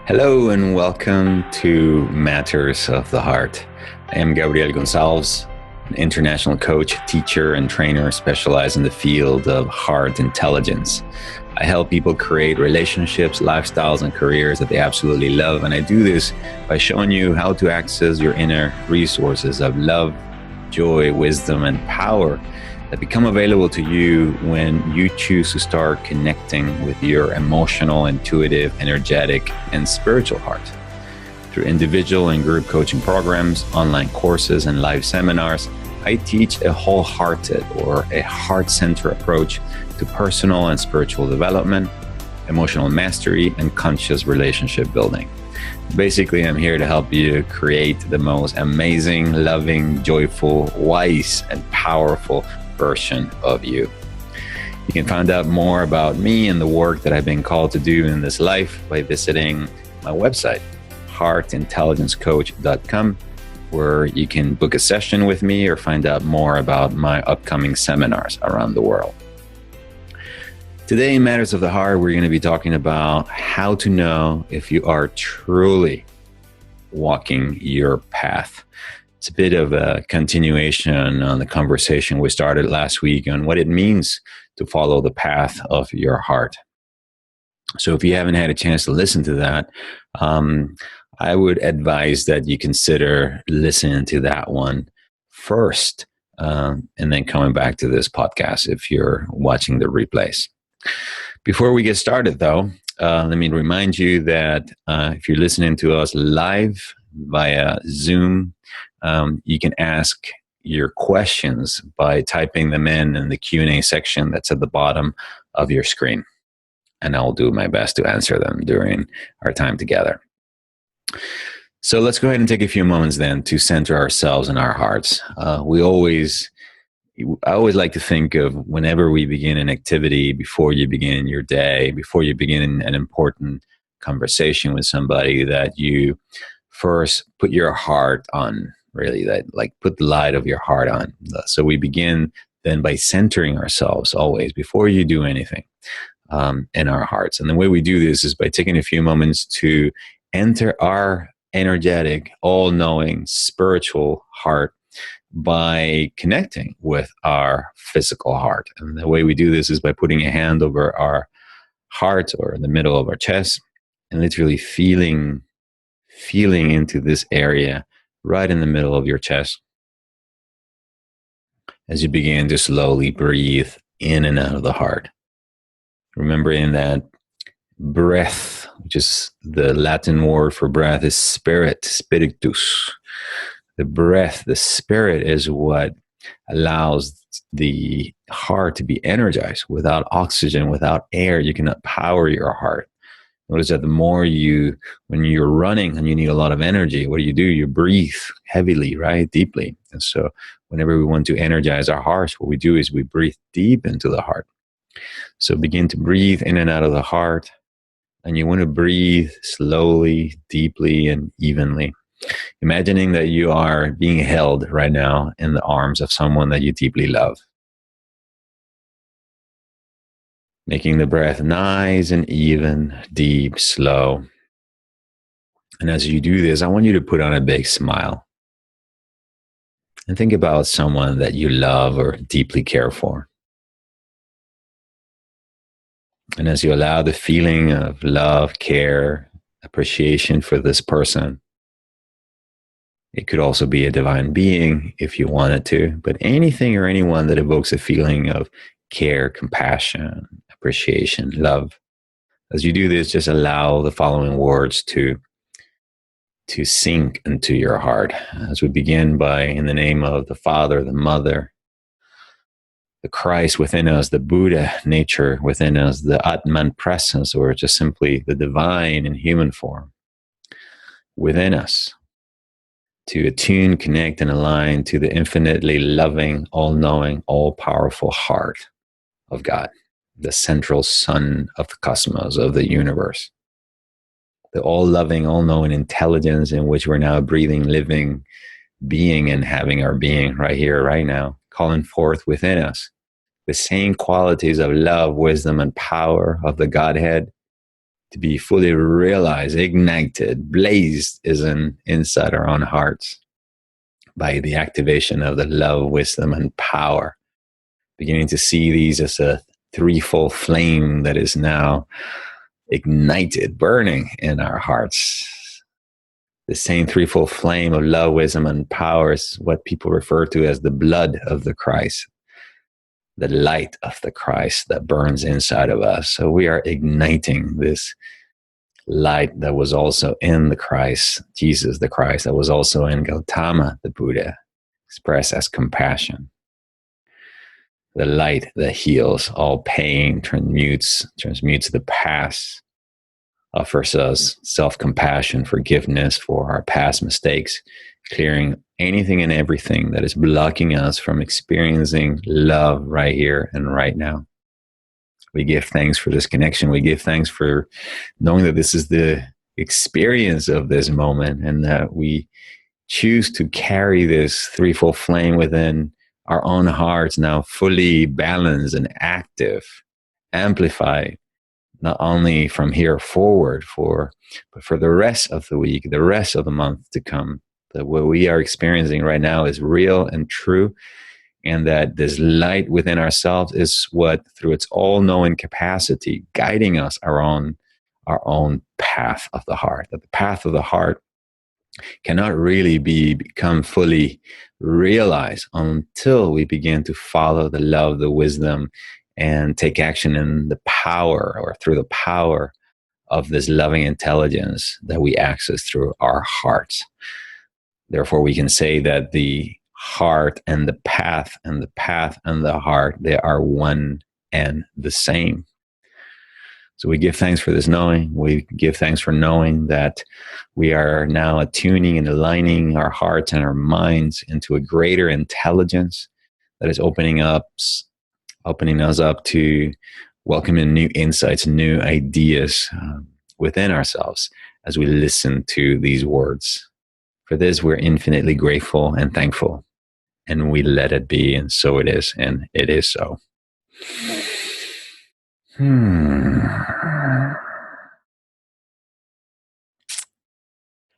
Hello and welcome to Matters of the Heart. I am Gabriel Gonsalves, an international coach, teacher, and trainer specialized in the field of heart intelligence. I help people create relationships, lifestyles, and careers that they absolutely love. And I do this by showing you how to access your inner resources of love, joy, wisdom, and power that become available to you when you choose to start connecting with your emotional, intuitive, energetic, and spiritual heart. Through individual and group coaching programs, online courses, and live seminars, I teach a wholehearted or a heart-centered approach to personal and spiritual development, emotional mastery, and conscious relationship building. Basically, I'm here to help you create the most amazing, loving, joyful, wise, and powerful version of you. You can find out more about me and the work that I've been called to do in this life by visiting my website, heartintelligencecoach.com, where you can book a session with me or find out more about my upcoming seminars around the world. Today in Matters of the Heart, we're going to be talking about how to know if you are truly walking your path. It's a bit of a continuation on the conversation we started last week on what it means to follow the path of your heart. So if you haven't had a chance to listen to that, I would advise that you consider listening to that one first, and then coming back to this podcast if you're watching the replays. Before we get started, though, let me remind you that if you're listening to us live via Zoom, you can ask your questions by typing them in the Q&A section that's at the bottom of your screen. And I'll do my best to answer them during our time together. So let's go ahead and take a few moments then to center ourselves in our hearts. I always like to think of whenever we begin an activity, before you begin your day, before you begin an important conversation with somebody, that you first put your heart on, really, that like put the light of your heart on. So we begin then by centering ourselves always before you do anything in our hearts. And the way we do this is by taking a few moments to enter our energetic, all-knowing, spiritual heart by connecting with our physical heart. And the way we do this is by putting a hand over our heart or in the middle of our chest and literally feeling into this area right in the middle of your chest as you begin to slowly breathe in and out of the heart. Remembering that breath, which is the Latin word for breath, is spirit, spiritus. The breath, the spirit, is what allows the heart to be energized. Without oxygen, without air, you cannot power your heart. Notice that when you're running and you need a lot of energy, what do? You breathe heavily, right? Deeply. And so whenever we want to energize our hearts, what we do is we breathe deep into the heart. So begin to breathe in and out of the heart. And you want to breathe slowly, deeply, and evenly. Imagining that you are being held right now in the arms of someone that you deeply love. Making the breath nice and even, deep, slow. And as you do this, I want you to put on a big smile. And think about someone that you love or deeply care for. And as you allow the feeling of love, care, appreciation for this person, it could also be a divine being if you wanted to, but anything or anyone that evokes a feeling of care, compassion, appreciation, love. As you do this, just allow the following words to sink into your heart. As we begin by, in the name of the Father, the Mother, the Christ within us, the Buddha nature within us, the Atman presence, or just simply the divine in human form within us, to attune, connect, and align to the infinitely loving, all-knowing, all-powerful heart of God, the central sun of the cosmos, of the universe, the all-loving, all-knowing intelligence in which we're now breathing, living, being, and having our being right here, right now, calling forth within us the same qualities of love, wisdom, and power of the Godhead to be fully realized, ignited, blazed is inside our own hearts by the activation of the love, wisdom, and power. Beginning to see these as a threefold flame that is now ignited, burning in our hearts. The same threefold flame of love, wisdom, and power is what people refer to as the blood of the Christ, the light of the Christ that burns inside of us. So we are igniting this light that was also in the Christ, Jesus the Christ, that was also in Gautama the Buddha, expressed as compassion. The light that heals all pain, transmutes the past, offers us self-compassion, forgiveness for our past mistakes, clearing anything and everything that is blocking us from experiencing love right here and right now. We give thanks for this connection. We give thanks for knowing that this is the experience of this moment, and that we choose to carry this threefold flame within our own hearts now fully balanced and active, amplified, not only from here forward, but for the rest of the week, the rest of the month to come. That what we are experiencing right now is real and true, and that this light within ourselves is what, through its all-knowing capacity, guiding us our own path of the heart. That the path of the heart cannot really become fully realized until we begin to follow the love, the wisdom, and take action in the power, or through the power of this loving intelligence that we access through our hearts. Therefore, we can say that the heart and the path, and the path and the heart, they are one and the same. So we give thanks for this knowing. We give thanks for knowing that we are now attuning and aligning our hearts and our minds into a greater intelligence that is opening us up to welcoming new insights, new ideas within ourselves as we listen to these words. For this, we're infinitely grateful and thankful, and we let it be, and so it is, and it is so.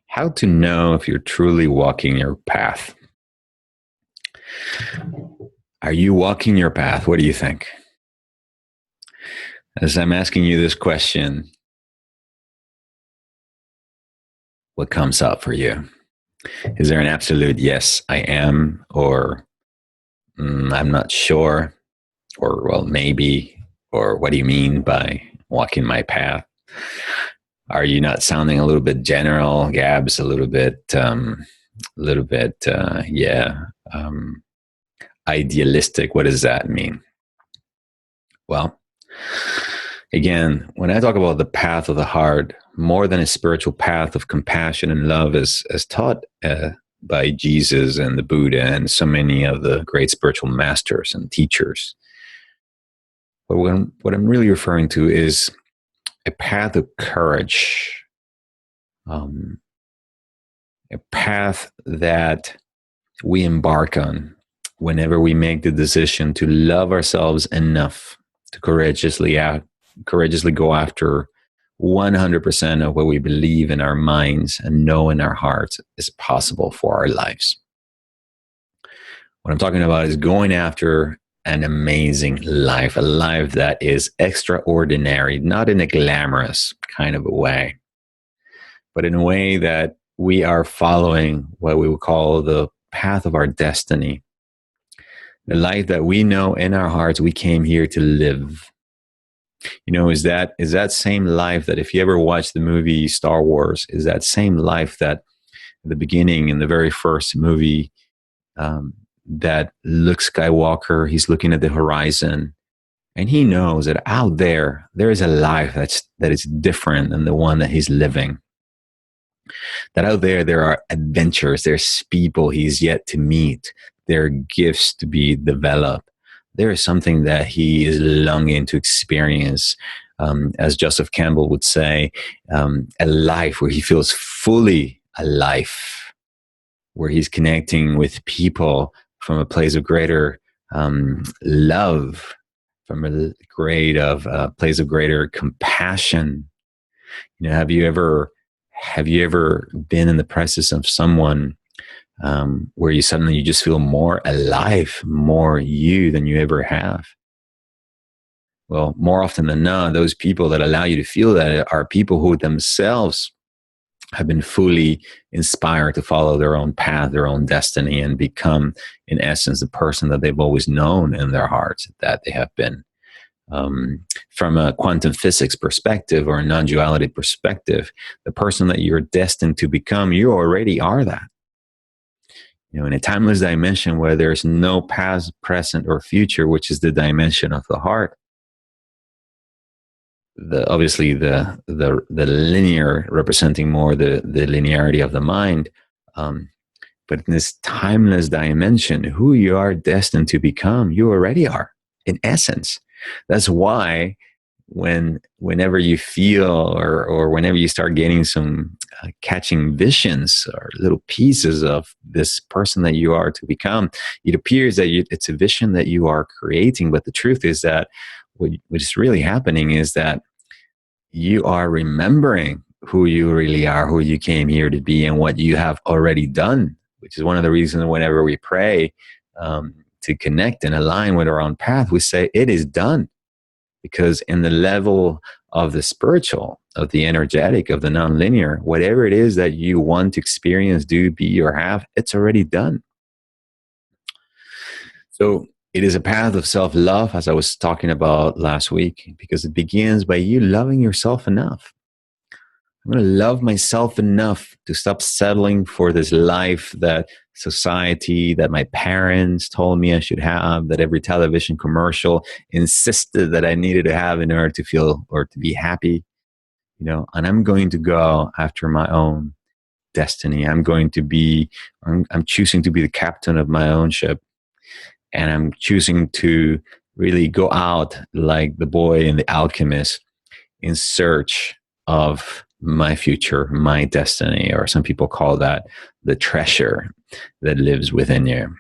How to know if you're truly walking your path? Are you walking your path? What do you think? As I'm asking you this question, what comes up for you? Is there an absolute yes, I am, or I'm not sure, or well, maybe, or what do you mean by walking my path? Are you not sounding a little bit general, Gabs? A little bit, idealistic. What does that mean? Well, again, when I talk about the path of the heart, more than a spiritual path of compassion and love as taught by Jesus and the Buddha and so many of the great spiritual masters and teachers, but what I'm really referring to is a path of courage, a path that we embark on whenever we make the decision to love ourselves enough to courageously go after 100% of what we believe in our minds and know in our hearts is possible for our lives. What I'm talking about is going after an amazing life, a life that is extraordinary, not in a glamorous kind of a way, but in a way that we are following what we would call the path of our destiny, the life that we know in our hearts we came here to live. You know, is that same life that, if you ever watch the movie Star Wars, is that same life that at the beginning in the very first movie, that Luke Skywalker, he's looking at the horizon and he knows that out there is a life that is different than the one that he's living. That out there are adventures, there's people he's yet to meet, there are gifts to be developed. There is something that he is longing to experience, as Joseph Campbell would say, a life where he feels fully alive, where he's connecting with people from a place of greater love, from a place of greater compassion, Have you ever been in the presence of someone where you just feel more alive, more you than you ever have? Well, more often than not, those people that allow you to feel that are people who themselves have been fully inspired to follow their own path, their own destiny, and become, in essence, the person that they've always known in their hearts that they have been. From a quantum physics perspective or a non-duality perspective, the person that you're destined to become, you already are that. In a timeless dimension where there's no past, present, or future, which is the dimension of the heart, obviously the linear representing more the linearity of the mind, but in this timeless dimension, who you are destined to become, you already are, in essence. That's why whenever you feel or whenever you start getting some catching visions or little pieces of this person that you are to become, it appears that it's a vision that you are creating. But the truth is that what is really happening is that you are remembering who you really are, who you came here to be, and what you have already done, which is one of the reasons whenever we pray to connect and align with our own path, we say it is done. Because in the level of the spiritual, of the energetic, of the nonlinear, whatever it is that you want to experience, do, be, or have, it's already done. So it is a path of self-love, as I was talking about last week, because it begins by you loving yourself enough. I'm going to love myself enough to stop settling for this life that society, that my parents told me I should have, that every television commercial insisted that I needed to have in order to feel or to be happy, and I'm going to go after my own destiny. I'm choosing to be the captain of my own ship. And I'm choosing to really go out like the boy in The Alchemist in search of my future, my destiny, or some people call that the treasure that lives within you.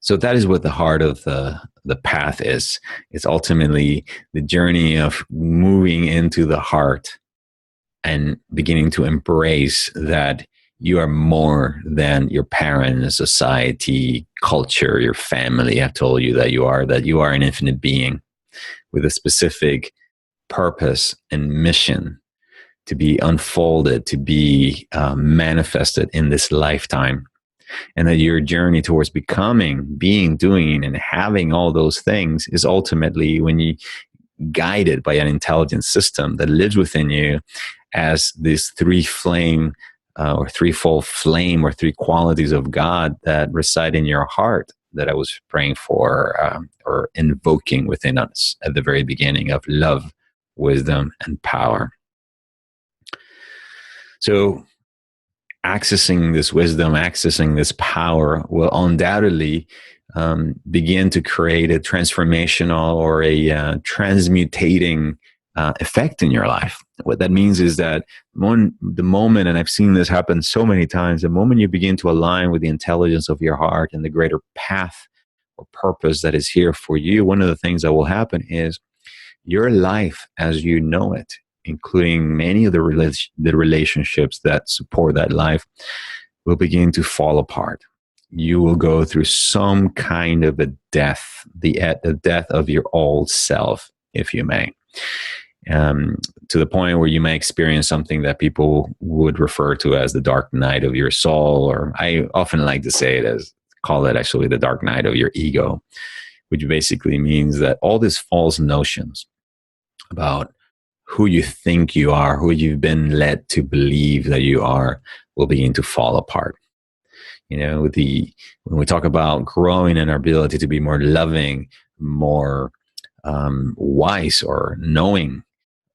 So that is what the heart of the path is. It's ultimately the journey of moving into the heart and beginning to embrace that you are more than your parents, society, culture, your family have told you that you are an infinite being with a specific purpose and mission to be unfolded, to be manifested in this lifetime. And that your journey towards becoming, being, doing, and having all those things is ultimately when you guided by an intelligent system that lives within you as this or threefold flame or three qualities of God that reside in your heart that I was praying for or invoking within us at the very beginning of love, wisdom, and power. So accessing this wisdom, accessing this power will undoubtedly begin to create a transformational or a transmutating effect in your life. What that means is that the moment, and I've seen this happen so many times, the moment you begin to align with the intelligence of your heart and the greater path or purpose that is here for you, one of the things that will happen is your life as you know it, including many of the relationships that support that life, will begin to fall apart. You will go through some kind of a death, the death of your old self, if you may. To the point where you may experience something that people would refer to as the dark night of your soul, or I often like to call it actually the dark night of your ego, which basically means that all these false notions about who you think you are, who you've been led to believe that you are, will begin to fall apart. When we talk about growing in our ability to be more loving, more wise, or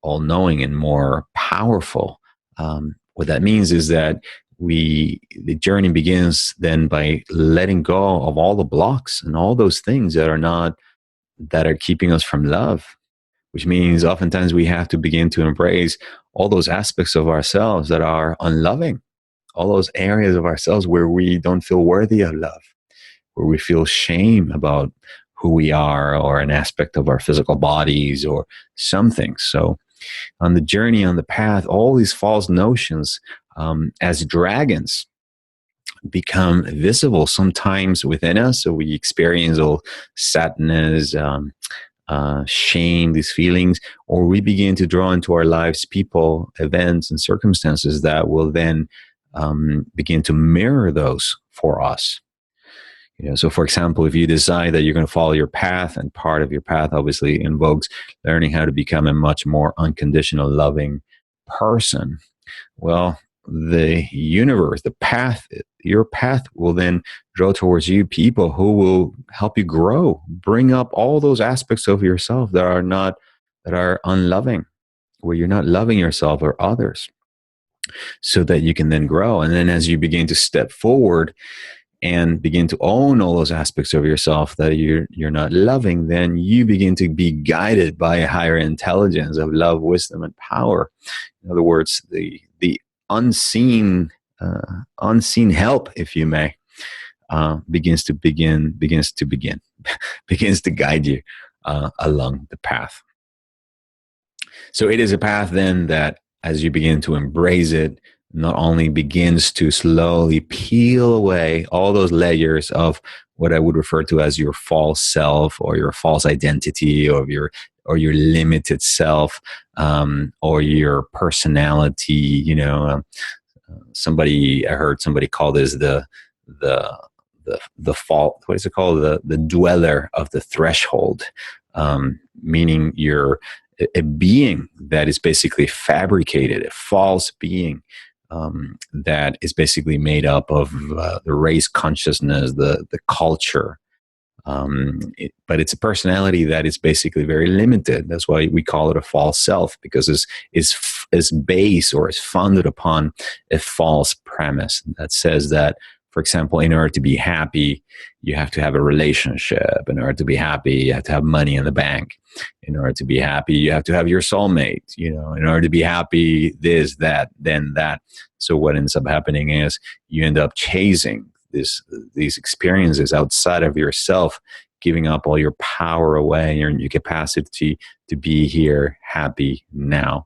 all-knowing and more powerful, what that means is that the journey begins then by letting go of all the blocks and all those things that are keeping us from love, which means oftentimes we have to begin to embrace all those aspects of ourselves that are unloving, all those areas of ourselves where we don't feel worthy of love, where we feel shame about who we are or an aspect of our physical bodies or something. So On the journey, on the path, all these false notions, as dragons, become visible sometimes within us. So we experience all sadness, shame, these feelings, or we begin to draw into our lives people, events, and circumstances that will then begin to mirror those for us. So for example, if you decide that you're going to follow your path, and part of your path obviously invokes learning how to become a much more unconditional, loving person, well, the universe, the path, your path will then draw towards you people who will help you grow, bring up all those aspects of yourself that are unloving, where you're not loving yourself or others, so that you can then grow. And then as you begin to step forward and begin to own all those aspects of yourself that you're not loving, then you begin to be guided by a higher intelligence of love, wisdom, and power. In other words, the unseen unseen help, if you may, begins to guide you along the path. So it is a path then that, as you begin to embrace it, not only begins to slowly peel away all those layers of what I would refer to as your false self, or your false identity, or your limited self, or your personality. I heard somebody call this the fault. What is it called? The dweller of the threshold, meaning you're a being that is basically fabricated, a false being, that is basically made up of the race consciousness, the culture. But it's a personality that is basically very limited. That's why we call it a false self, because it's based, or is founded upon a false premise that says that, for example, in order to be happy, you have to have a relationship. In order to be happy, you have to have money in the bank. In order to be happy, you have to have your soulmate. In order to be happy, this, that, then that. So what ends up happening is you end up chasing these experiences outside of yourself, giving up all your power away, and your capacity to be here, happy now.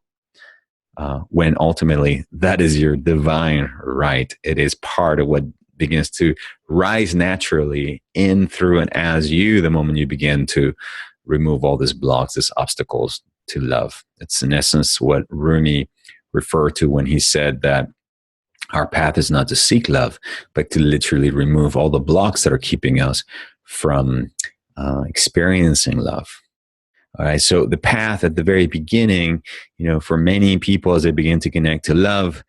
When ultimately that is your divine right. It is part of what begins to rise naturally in, through, and as you, the moment you begin to remove all these blocks, these obstacles to love. It's in essence what Rumi referred to when he said that our path is not to seek love, but to literally remove all the blocks that are keeping us from experiencing love. All right. So the path at the very beginning, for many people, as they begin to connect to love,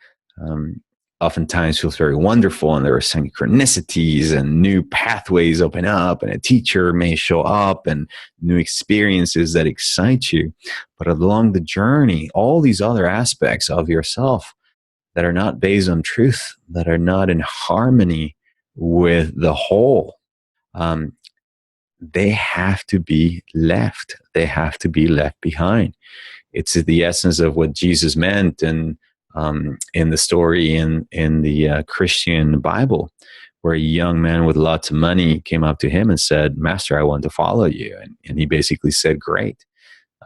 oftentimes feels very wonderful, and there are synchronicities and new pathways open up, and a teacher may show up, and new experiences that excite you. But along the journey, all these other aspects of yourself that are not based on truth, that are not in harmony with the whole, they have to be left. They have to be left behind. It's the essence of what Jesus meant in the story in the Christian Bible, where a young man with lots of money came up to him and said, "Master, I want to follow you." And he basically said, "Great.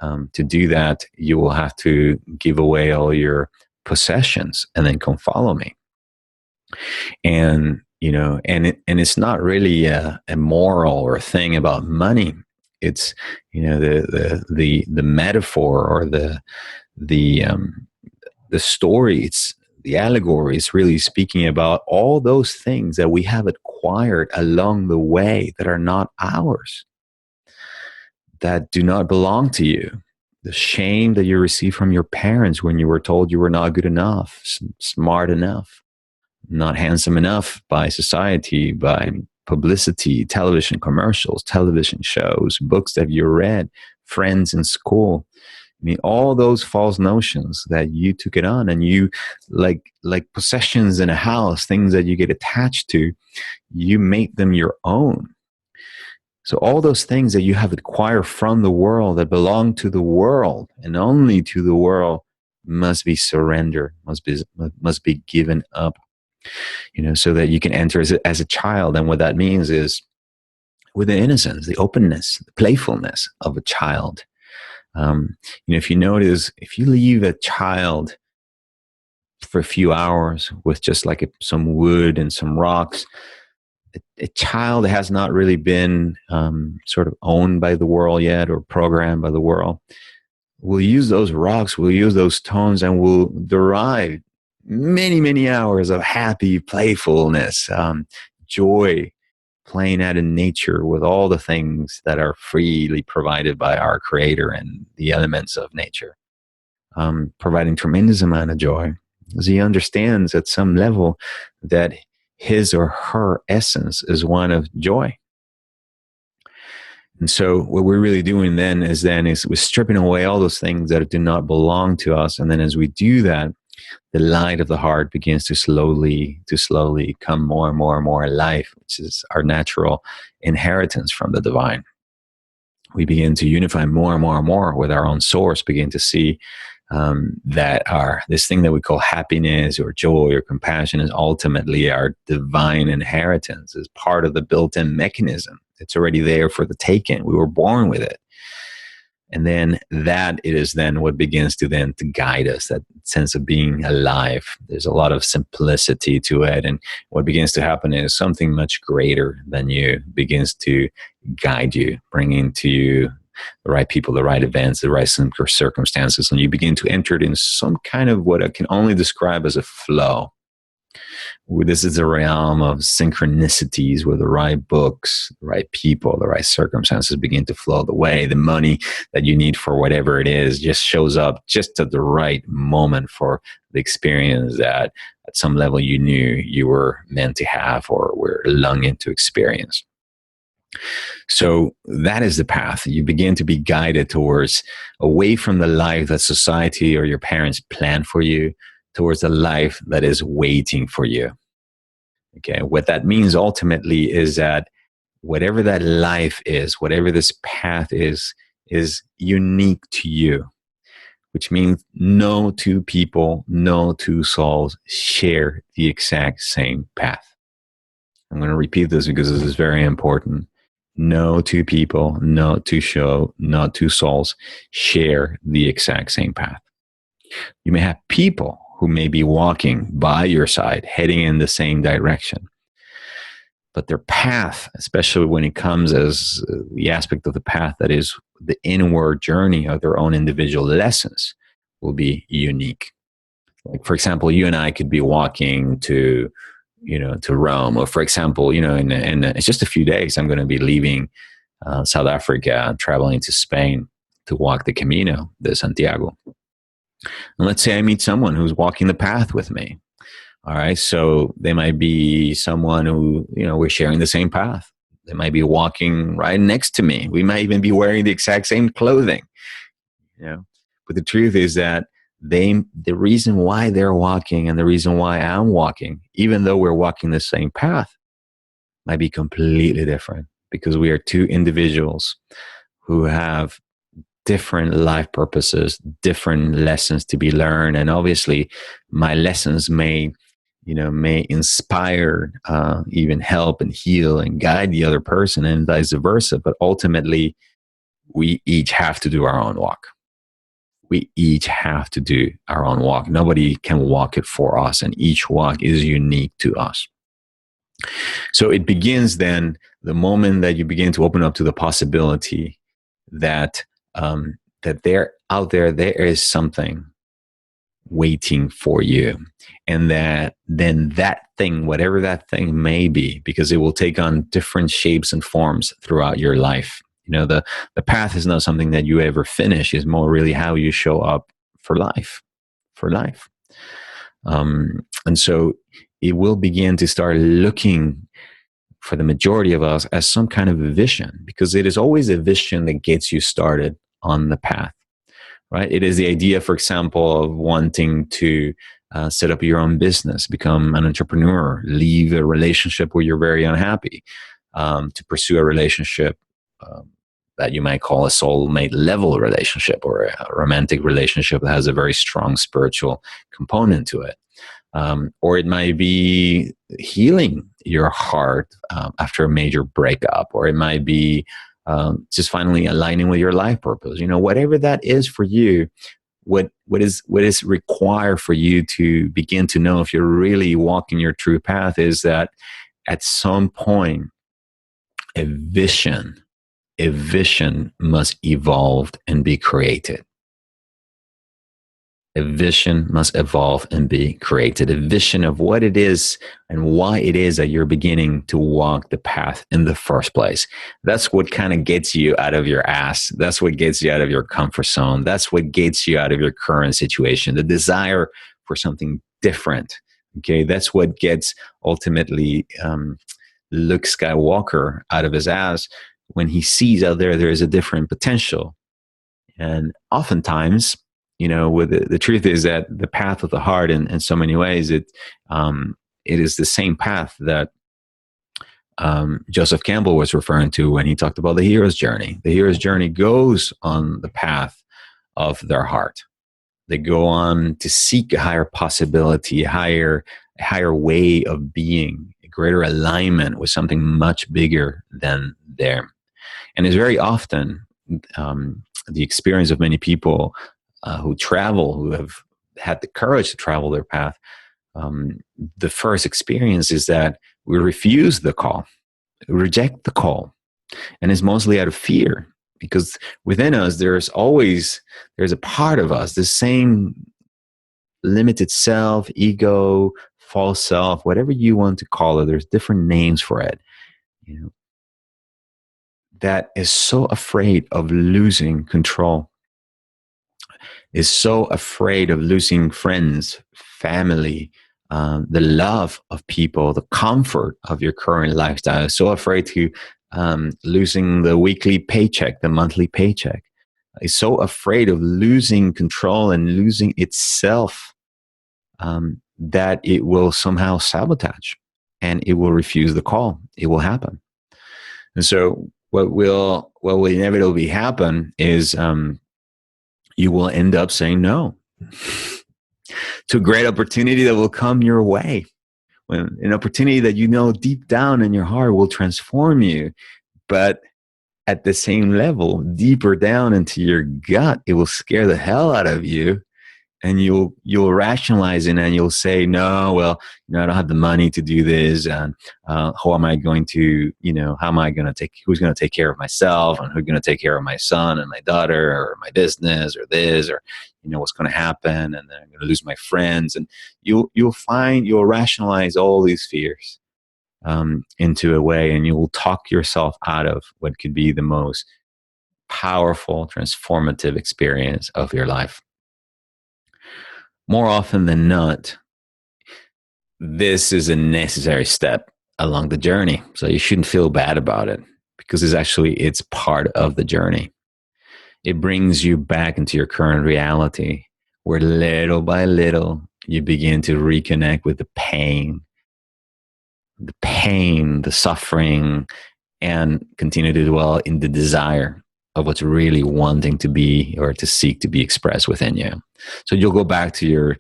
To do that, you will have to give away all your possessions and then come follow me." And it's not really a moral or a thing about money. It's the metaphor, or the story. It's the allegory. It's really speaking about all those things that we have acquired along the way that are not ours, that do not belong to you. The shame that you receive from your parents when you were told you were not good enough, smart enough, not handsome enough by society, by publicity, television commercials, television shows, books that you read, friends in school. I mean, all those false notions that you took it on, and you, like possessions in a house, things that you get attached to, you make them your own. So all those things that you have acquired from the world, that belong to the world and only to the world, must be surrendered, must be given up, so that you can enter as a child. And what that means is, with the innocence, the openness, the playfulness of a child, If you notice, if you leave a child for a few hours with just like some wood and some rocks, a child has not really been sort of owned by the world yet or programmed by the world. We'll use those rocks, we'll use those stones, and we'll derive many, many hours of happy playfulness, joy, playing out in nature with all the things that are freely provided by our Creator and the elements of nature, providing tremendous amount of joy, as he understands at some level that his or her essence is one of joy. And so what we're really doing then is we're stripping away all those things that do not belong to us. And then as we do that, the light of the heart begins to slowly come more and more and more alive, which is our natural inheritance from the divine. We begin to unify more and more and more with our own source, begin to see that this thing that we call happiness or joy or compassion is ultimately our divine inheritance, is part of the built-in mechanism. It's already there for the taking. We were born with it. And then it is then what begins to guide us, that sense of being alive. There's a lot of simplicity to it. And what begins to happen is something much greater than you begins to guide you, bringing to you the right people, the right events, the right circumstances. And you begin to enter it in some kind of what I can only describe as a flow. This is a realm of synchronicities where the right books, the right people, the right circumstances begin to flow the way. The money that you need for whatever it is just shows up just at the right moment for the experience that at some level you knew you were meant to have or were longing to experience. So that is the path. You begin to be guided towards, away from the life that society or your parents planned for you, towards a life that is waiting for you. Okay, what that means ultimately is that whatever that life is, whatever this path is unique to you, which means no two people, no two souls share the exact same path. I'm going to repeat this because this is very important. No two people, no two souls share the exact same path. You may have people who may be walking by your side, heading in the same direction, but their path, especially when it comes as the aspect of the path that is the inward journey of their own individual lessons, will be unique. Like, for example, you and I could be walking to Rome, or for example, in it's just a few days, I'm going to be leaving South Africa, traveling to Spain to walk the Camino de Santiago. And let's say I meet someone who's walking the path with me. All right. So they might be someone who, we're sharing the same path. They might be walking right next to me. We might even be wearing the exact same clothing. But the truth is that the reason why they're walking and the reason why I'm walking, even though we're walking the same path, might be completely different, because we are two individuals who have different life purposes, different lessons to be learned. And obviously my lessons may inspire, even help and heal and guide the other person, and vice versa. But ultimately, we each have to do our own walk. We each have to do our own walk. Nobody can walk it for us, and each walk is unique to us. So it begins then the moment that you begin to open up to the possibility that there out there is something waiting for you, and that then that thing, whatever that thing may be, because it will take on different shapes and forms throughout your life. The path is not something that you ever finish. It's more really how you show up for life. And so it will begin to start looking, for the majority of us, as some kind of a vision, because it is always a vision that gets you started on the path, right? It is the idea, for example, of wanting to set up your own business, become an entrepreneur, leave a relationship where you're very unhappy, to pursue a relationship that you might call a soulmate level relationship, or a romantic relationship that has a very strong spiritual component to it. Or it might be healing your heart after a major breakup, or it might be just finally aligning with your life purpose. Whatever that is for you, what is required for you to begin to know if you're really walking your true path is that at some point a vision a vision must evolve and be created. A vision must evolve and be created. A vision of what it is and why it is that you're beginning to walk the path in the first place. That's what kind of gets you out of your ass. That's what gets you out of your comfort zone. That's what gets you out of your current situation. The desire for something different. Okay, that's what gets ultimately Luke Skywalker out of his ass when he sees out there is a different potential. And oftentimes, with the truth is that the path of the heart, in so many ways, it is the same path that Joseph Campbell was referring to when he talked about the hero's journey. The hero's journey goes on the path of their heart. They go on to seek a higher possibility, a higher way of being, a greater alignment with something much bigger than them. And it's very often the experience of many people who travel, who have had the courage to travel their path. The first experience is that we refuse the call, we reject the call. And it's mostly out of fear, because within us, there's a part of us, the same limited self, ego, false self, whatever you want to call it. There's different names for it. That is so afraid of losing control, is so afraid of losing friends, family, the love of people, the comfort of your current lifestyle, is so afraid to losing the weekly paycheck, the monthly paycheck, is so afraid of losing control and losing itself that it will somehow sabotage and it will refuse the call. It will happen. And so what will inevitably happen is you will end up saying no to a great opportunity that will come your way. When an opportunity that deep down in your heart will transform you, but at the same level, deeper down into your gut, it will scare the hell out of you. And you'll rationalize it, and you'll say, no, well, I don't have the money to do this. And how am I going to, who's going to take care of myself, and who's going to take care of my son and my daughter, or my business, or this, or, what's going to happen. And then I'm going to lose my friends. And you'll rationalize all these fears into a way, and you'll talk yourself out of what could be the most powerful, transformative experience of your life. More often than not, this is a necessary step along the journey. So you shouldn't feel bad about it, because it's part of the journey. It brings you back into your current reality, where little by little you begin to reconnect with the pain, the suffering, and continue to dwell in the desire of what's really wanting to be, or to seek to be expressed within you. So you'll go back to your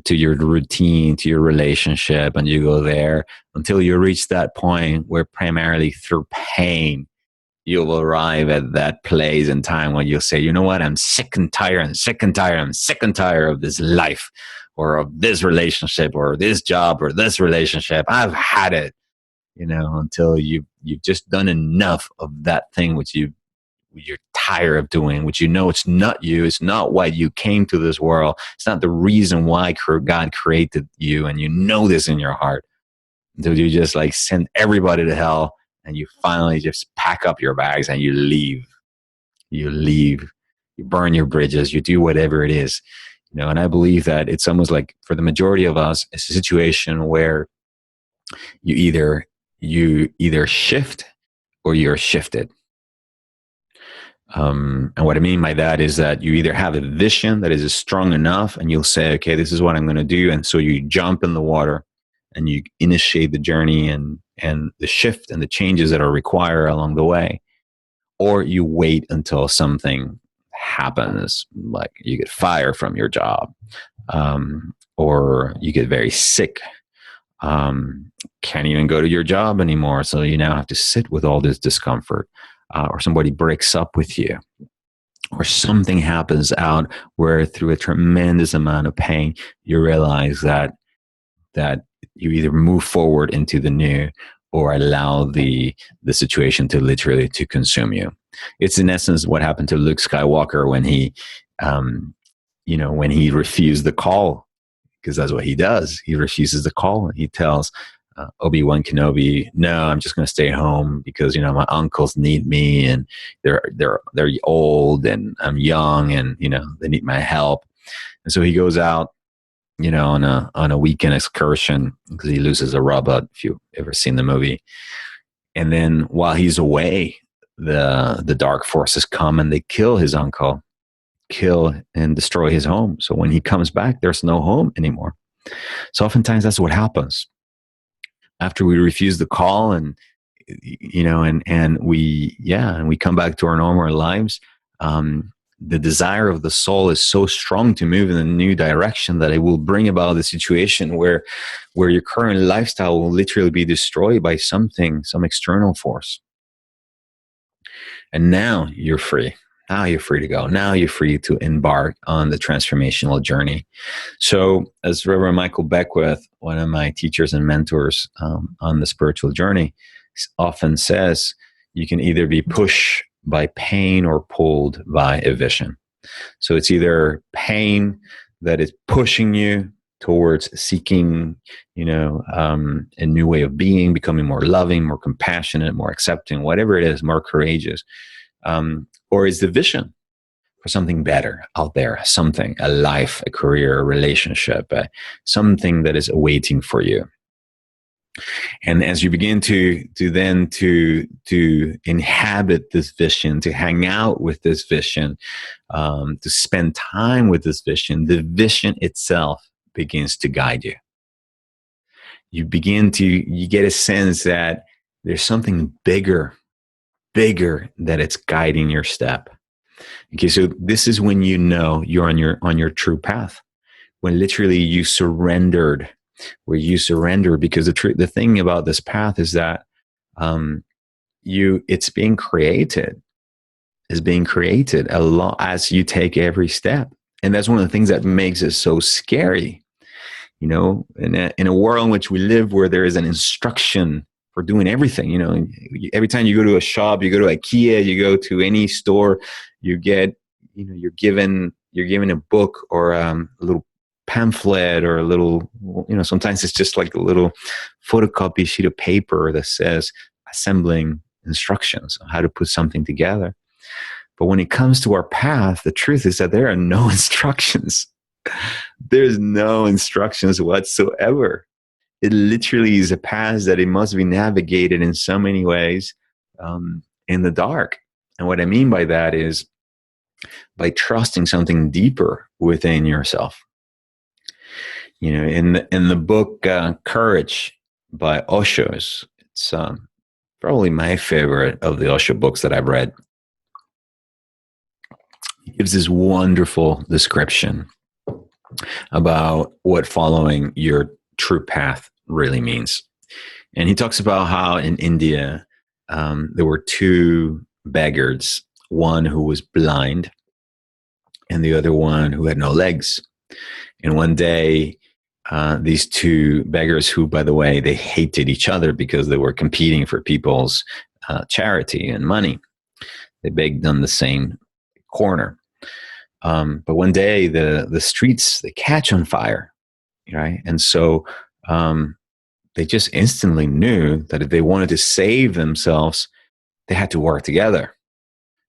routine, to your relationship, and you go there until you reach that point where, primarily through pain, you will arrive at that place and time when you'll say, you know what, I'm sick and tired, I'm sick and tired of this life, or of this relationship, or this job, or this relationship. I've had it, until you've just done enough of that thing which you're tired of doing, which it's not you, it's not why you came to this world, it's not the reason why God created you, and this in your heart, until you just send everybody to hell, and you finally just pack up your bags and you leave, you burn your bridges, you do whatever it is, and I believe that it's almost like, for the majority of us, it's a situation where you either shift or you're shifted. And what I mean by that is that you either have a vision that is strong enough, and you'll say, okay, this is what I'm going to do. And so you jump in the water and you initiate the journey and the shift and the changes that are required along the way. Or you wait until something happens, like you get fired from your job, or you get very sick, can't even go to your job anymore. So you now have to sit with all this discomfort. or somebody breaks up with you, or something happens out where through a tremendous amount of pain, you realize that you either move forward into the new or allow the situation to literally to consume you. It's in essence what happened to Luke Skywalker when he, when he refused the call, because that's what he does. He refuses the call. He tells Obi-Wan Kenobi, "No, I'm just going to stay home because my uncles need me, and they're old, and I'm young, and they need my help." And so he goes out, on a weekend excursion because he loses a robot. If you've ever seen the movie, and then while he's away, the dark forces come and they kill his uncle, kill and destroy his home. So when he comes back, there's no home anymore. So oftentimes that's what happens after we refuse the call, and we come back to our normal lives. The desire of the soul is so strong to move in a new direction that it will bring about the situation where your current lifestyle will literally be destroyed by some external force. And now you're free. Now you're free to go. Now you're free to embark on the transformational journey. So, as Reverend Michael Beckwith, one of my teachers and mentors on the spiritual journey, often says, you can either be pushed by pain or pulled by a vision. So it's either pain that is pushing you towards seeking, a new way of being, becoming more loving, more compassionate, more accepting, whatever it is, more courageous. Or is the vision for something better out there, a life, a career, a relationship, something that is awaiting for you. And as you begin to inhabit this vision, to hang out with this vision, to spend time with this vision, the vision itself begins to guide you. You get a sense that there's something bigger that it's guiding your step. Okay, so this is when you're on your true path, when literally you surrendered. Where you surrender, because the thing about this path is that it's being created a lot as you take every step, and that's one of the things that makes it so scary. In a world in which we live, where there is an instruction for doing everything. Every time you go to a shop, you go to IKEA, you go to any store, you get, you're given a book or a little pamphlet or a little, sometimes it's just like a little photocopy sheet of paper that says assembling instructions on how to put something together. But when it comes to our path, the truth is that there are no instructions. There's no instructions whatsoever. It literally is a path that it must be navigated in so many ways in the dark. And what I mean by that is by trusting something deeper within yourself. In the book Courage by Osho, it's probably my favorite of the Osho books that I've read. He gives this wonderful description about what following your true path really means. And he talks about how in India, there were two beggars, one who was blind and the other one who had no legs. And one day, these two beggars, who, by the way, they hated each other because they were competing for people's charity and money. They begged on the same corner. But one day, the streets, they catch on fire, right? And so they just instantly knew that if they wanted to save themselves, they had to work together,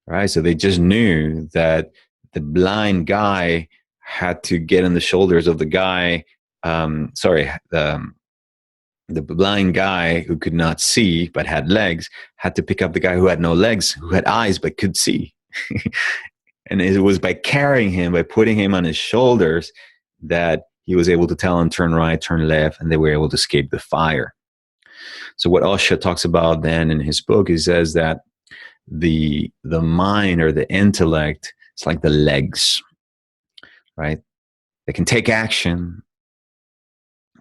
right? So they just knew that the blind guy had to get on the shoulders of the guy. The blind guy who could not see but had legs had to pick up the guy who had no legs, who had eyes but could see. And it was by carrying him, by putting him on his shoulders, that he was able to tell him turn right, turn left, and they were able to escape the fire. So what Osho talks about then in his book, he says that the mind or the intellect, it's like the legs, right? They can take action,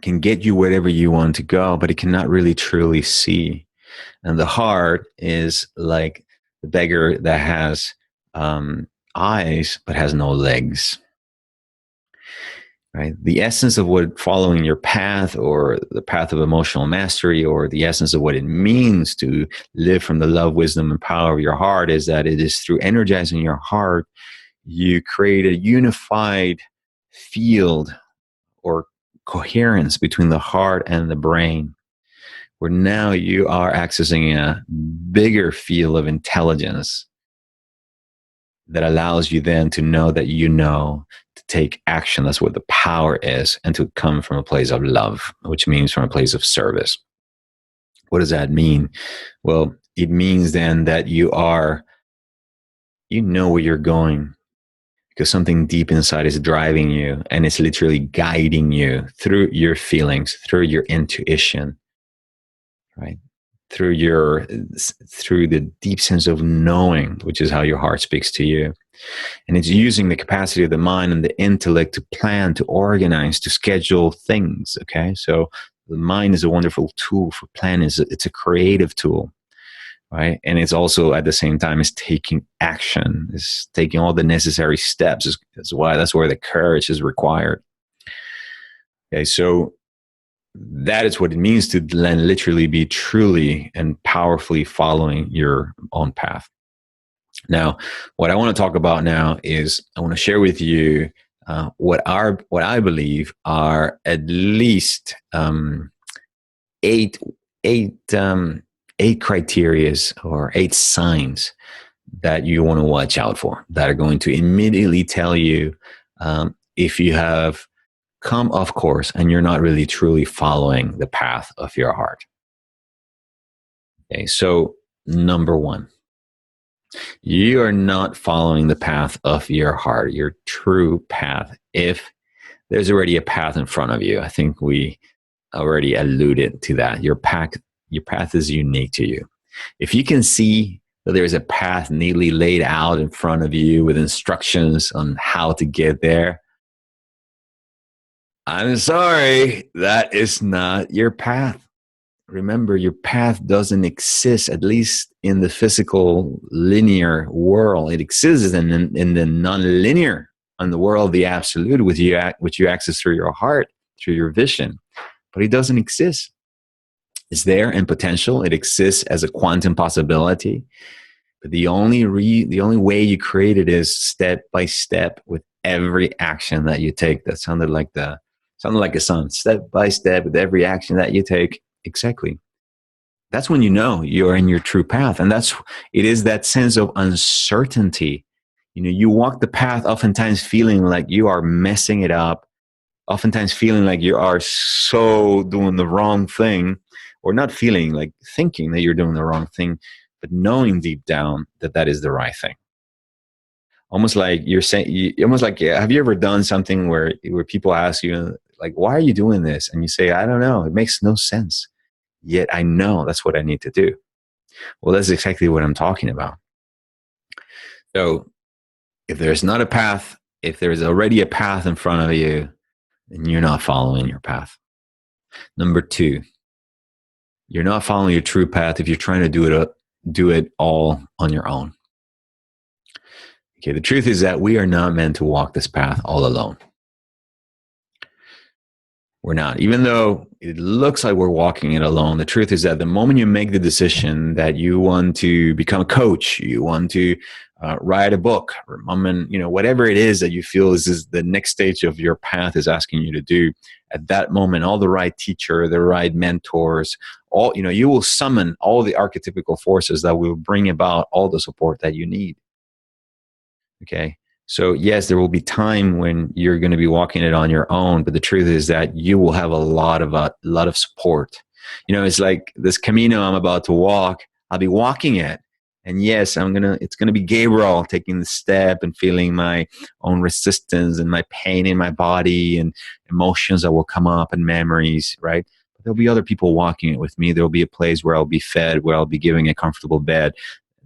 can get you wherever you want to go, but it cannot really truly see. And the heart is like the beggar that has eyes but has no legs. Right? The essence of what following your path, or the path of emotional mastery, or the essence of what it means to live from the love, wisdom, and power of your heart, is that it is through energizing your heart, you create a unified field or coherence between the heart and the brain, where now you are accessing a bigger field of intelligence that allows you then to know that you know, to take action. That's what the power is, and to come from a place of love, which means from a place of service. What does that mean? Well, it means then that you know where you're going, because something deep inside is driving you, and it's literally guiding you through your feelings, through your intuition, right? Through the deep sense of knowing, which is how your heart speaks to you. And it's using the capacity of the mind and the intellect to plan, to organize, to schedule things. Okay. So the mind is a wonderful tool for planning. It's a creative tool, right? And it's also at the same time is taking action, is taking all the necessary that's where the courage is required. Okay. So that is what it means to then literally be truly and powerfully following your own path. Now, what I want to talk about now is I want to share with you what I believe are at least eight criterias or 8 signs that you want to watch out for, that are going to immediately tell you if you have come off course and you're not really truly following the path of your heart. Okay, so number 1, you are not following the path of your heart, your true path. If there's already a path in front of you, I think we already alluded to that. Your path is unique to you. If you can see that there's a path neatly laid out in front of you with instructions on how to get there, I'm sorry, that is not your path. Remember, your path doesn't exist, at least in the physical linear world. It exists in the non-linear, in the world of the absolute, which you access through your heart, through your vision. But it doesn't exist. It's there in potential. It exists as a quantum possibility. But the only way you create it is step by step, with every action that you take. That sounded like a song. Step by step, with every action that you take. Exactly. That's when you know you're in your true path. And it is that sense of uncertainty. You walk the path oftentimes feeling like you are messing it up, oftentimes feeling like you are so doing the wrong thing, or not feeling like thinking that you're doing the wrong thing, but knowing deep down that is the right thing. Almost like you're saying, have you ever done something where people ask you, like, why are you doing this? And you say, I don't know. It makes no sense. Yet I know that's what I need to do. Well, that's exactly what I'm talking about. So if there's not a path, if there's already a path in front of you, then you're not following your path. Number 2, you're not following your true path if you're trying to do it all on your own. Okay, the truth is that we are not meant to walk this path all alone. We're not. Even though it looks like we're walking it alone, the truth is that the moment you make the decision that you want to become a coach, you want to write a book, or whatever it is that you feel is the next stage of your path is asking you to do, at that moment, all the right teacher, the right mentors, you will summon all the archetypical forces that will bring about all the support that you need. Okay. So yes, there will be time when you're going to be walking it on your own, but the truth is that you will have a lot of support. It's like this Camino I'm about to walk. I'll be walking it, and yes, it's going to be Gabriel taking the step and feeling my own resistance and my pain in my body and emotions that will come up and memories, right? But there'll be other people walking it with me. There'll be a place where I'll be fed, where I'll be giving a comfortable bed.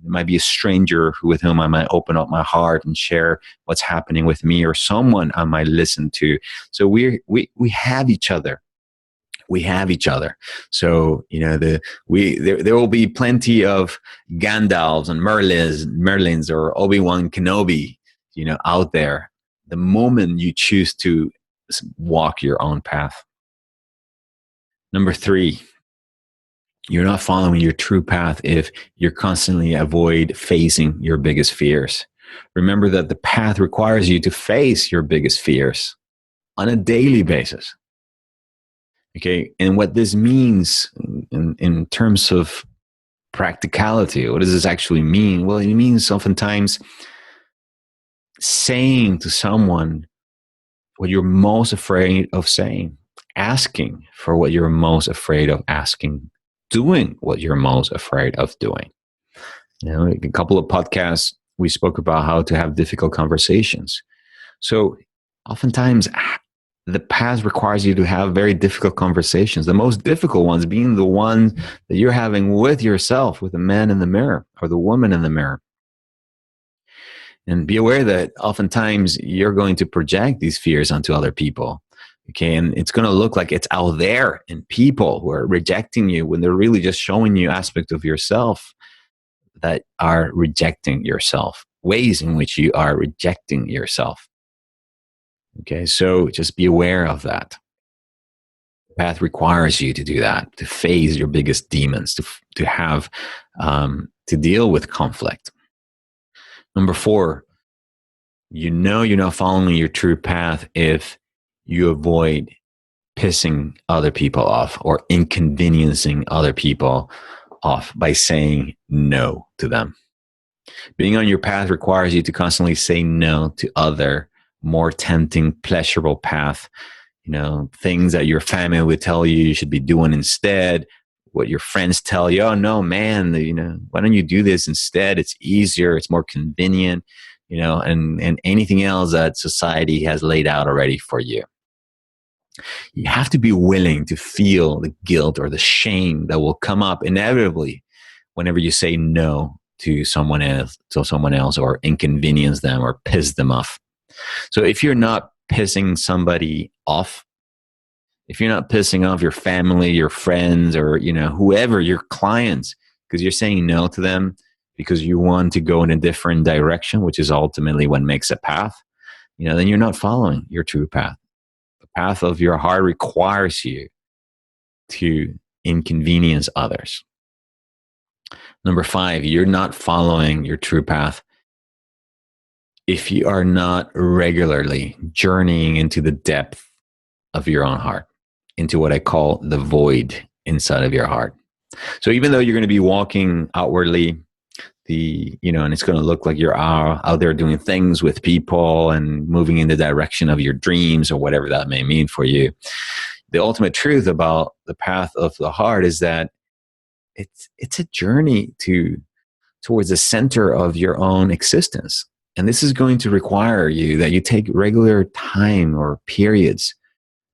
It might be a stranger with whom I might open up my heart and share what's happening with me, or someone I might listen to. So we have each other. we have each other. So, there will be plenty of Gandalfs and Merlins or Obi-Wan Kenobi, out there. The moment you choose to walk your own path. Number 3, you're not following your true path if you're constantly avoid facing your biggest fears. Remember that the path requires you to face your biggest fears on a daily basis. Okay. And what this means in terms of practicality, what does this actually mean? Well, it means oftentimes saying to someone what you're most afraid of saying, asking for what you're most afraid of asking, doing what you're most afraid of doing. A couple of podcasts, we spoke about how to have difficult conversations. So oftentimes the path requires you to have very difficult conversations. The most difficult ones being the ones that you're having with yourself, with the man in the mirror or the woman in the mirror. And be aware that oftentimes you're going to project these fears onto other people. Okay. And it's going to look like it's out there in people who are rejecting you when they're really just showing you aspects of yourself that are rejecting yourself, ways in which you are rejecting yourself. Okay. So just be aware of that. The path requires you to do that, to face your biggest demons, to have, to deal with conflict. Number 4, you're not following your true path if you avoid pissing other people off or inconveniencing other people off by saying no to them. Being on your path requires you to constantly say no to other, more tempting, pleasurable paths. Things that your family would tell you should be doing instead, what your friends tell you, oh no, man, why don't you do this instead? It's easier, it's more convenient, and anything else that society has laid out already for you. You have to be willing to feel the guilt or the shame that will come up inevitably whenever you say no to someone else or inconvenience them or piss them off. So if you're not pissing somebody off, if you're not pissing off your family, your friends, or whoever, your clients, because you're saying no to them because you want to go in a different direction, which is ultimately what makes a path, then you're not following your true path. The path of your heart requires you to inconvenience others. Number 5, you're not following your true path if you are not regularly journeying into the depth of your own heart, into what I call the void inside of your heart. So even though you're going to be walking outwardly, and it's going to look like you're out there doing things with people and moving in the direction of your dreams or whatever that may mean for you, the ultimate truth about the path of the heart is that it's a journey towards the center of your own existence. And this is going to require you that you take regular time or periods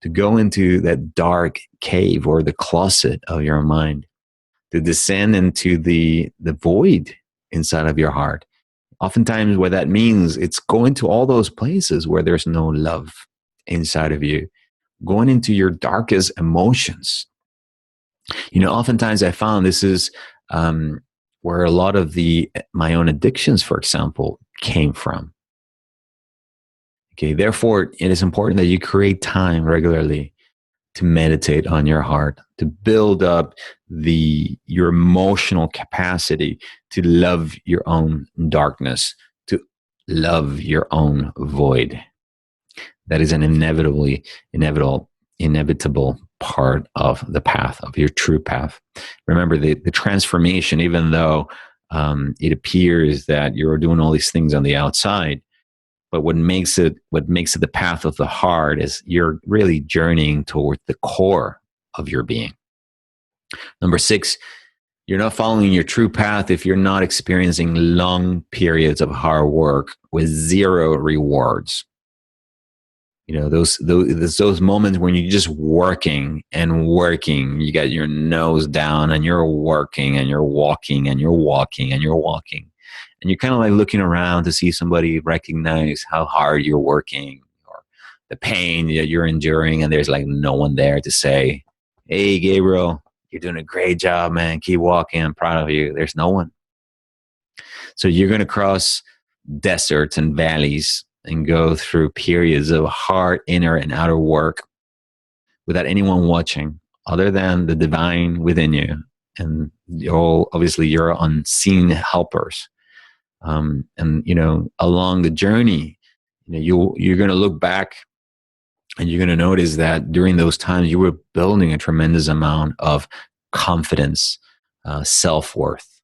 to go into that dark cave or the closet of your mind, to descend into the void inside of your heart. Oftentimes what that means, it's going to all those places where there's no love inside of you, going into your darkest emotions. Oftentimes I found this is where a lot of my own addictions, for example, came from. Okay, therefore, it is important that you create time regularly to meditate on your heart, to build up your emotional capacity to love your own darkness, to love your own void. That is an inevitable part of the path, of your true path. Remember, the transformation, even though it appears that you're doing all these things on the outside, but what makes it the path of the heart is you're really journeying toward the core of your being. Number 6, you're not following your true path if you're not experiencing long periods of hard work with zero rewards. Those moments when you're just working and working, you got your nose down and you're working and you're walking and you're walking and you're walking. And you're kind of like looking around to see somebody recognize how hard you're working or the pain that you're enduring, and there's like no one there to say, hey, Gabriel, you're doing a great job, man. Keep walking. I'm proud of you. There's no one. So you're going to cross deserts and valleys and go through periods of hard inner and outer work without anyone watching other than the divine within you and obviously your unseen helpers. And along the journey, you're going to look back and you're going to notice that during those times you were building a tremendous amount of confidence, self-worth.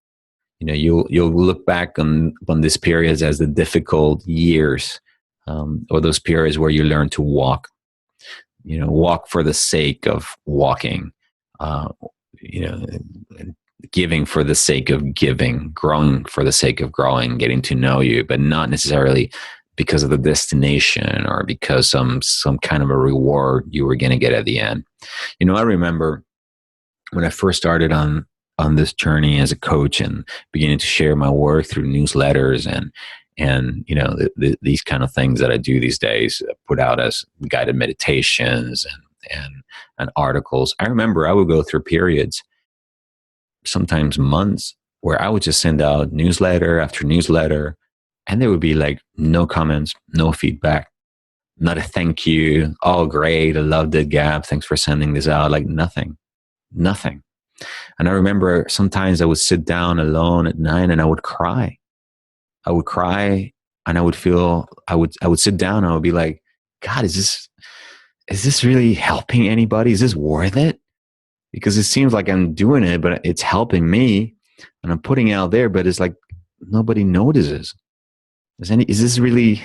You'll look back on these periods as the difficult years, or those periods where you learn to walk. Walk for the sake of walking. Uh, you know, Giving for the sake of giving, growing for the sake of growing, getting to know you, but not necessarily because of the destination or because some kind of a reward you were going to get at the end. I remember when I first started on this journey as a coach and beginning to share my work through newsletters and these kind of things that I do these days, put out as guided meditations and articles. I remember I would go through periods, sometimes months, where I would just send out newsletter after newsletter, and there would be like no comments, no feedback, not a thank you. Oh, great. I loved it, Gab. Thanks for sending this out. Like nothing. And I remember sometimes I would sit down alone at night and I would cry. And I would sit down and I would be like, God, is this really helping anybody? Is this worth it? Because it seems like I'm doing it, but it's helping me and I'm putting it out there, but it's like nobody notices. Is this really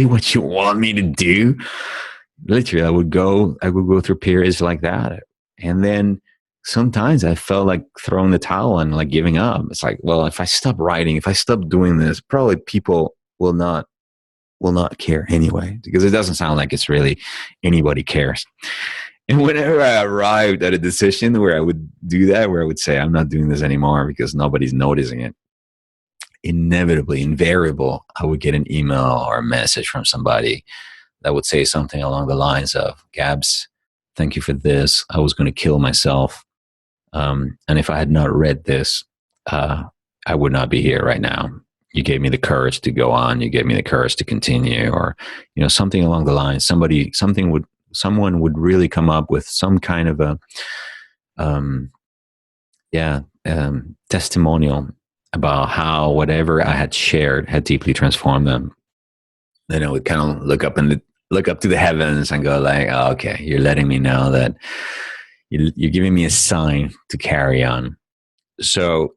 what you want me to do? Literally, I would go through periods like that. And then sometimes I felt like throwing the towel and like giving up. It's like, well, if I stop writing, if I stop doing this, probably people will not care anyway, because it doesn't sound like it's really anybody cares. And whenever I arrived at a decision where I would do that, where I would say, I'm not doing this anymore because nobody's noticing it, invariable, I would get an email or a message from somebody that would say something along the lines of, Gabs, thank you for this. I was going to kill myself. And if I had not read this, I would not be here right now. You gave me the courage to go on. You gave me the courage to continue, or, something along the lines. Someone would really come up with some kind of a, testimonial about how whatever I had shared had deeply transformed them. Then I would kind of look up to the heavens and go like, oh, okay, you're letting me know that you're giving me a sign to carry on. So